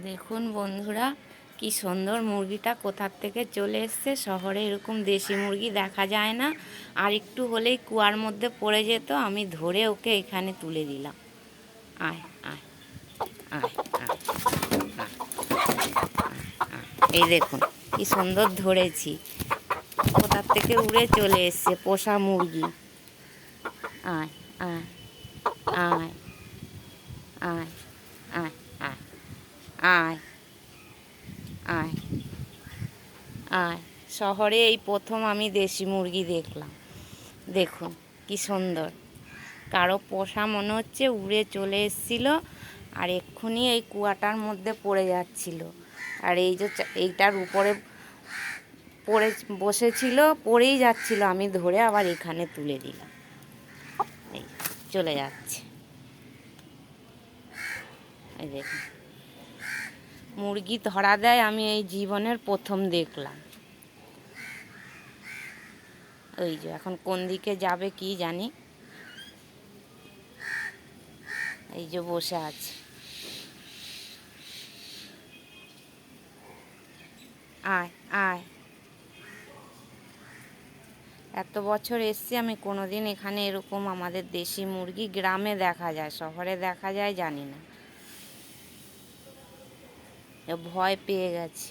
দেখুন বন্ধুরা, কি সুন্দর মুরগিটা কোথার থেকে চলে এসছে। শহরে এরকম দেশি মুরগি দেখা যায় না। আর একটু হলেই কুয়ার মধ্যে পড়ে যেত। আমি ধরে ওকে এখানে তুলে দিলাম। আয় আয় আয় আয় আয়, এই দেখুন কি সুন্দর ধরেছি। কোথার থেকে উড়ে চলে এসছে পোষা মুরগি। আয় আয় আয় আয় আয় আয় আয় আয় আয়। শহরে এই প্রথম আমি দেশি মুরগি দেখলাম। দেখুন কি সুন্দর। কারো পোষা মনে হচ্ছে, উড়ে চলে এসেছিল আর এক্ষুনি এই কুয়াটার মধ্যে পড়ে যাচ্ছিল। আর এই যে এইটার উপরে পড়ে বসেছিল, পড়েই যাচ্ছিল। আমি ধরে আবার এখানে তুলে দিলাম। এই চলে যাচ্ছে। এই দেখুন, মুরগি ধরা দেয় আমি এই জীবনের প্রথম দেখলাম। ওই যে এখন কোন দিকে যাবে কি জানি। এই যে বসে আছে। আয় আয়। এত বছর এসছি আমি, কোনোদিন এখানে এরকম আমাদের দেশি মুরগি গ্রামে দেখা যায়, শহরে দেখা যায় জানি না। ভয় পেয়ে গেছে।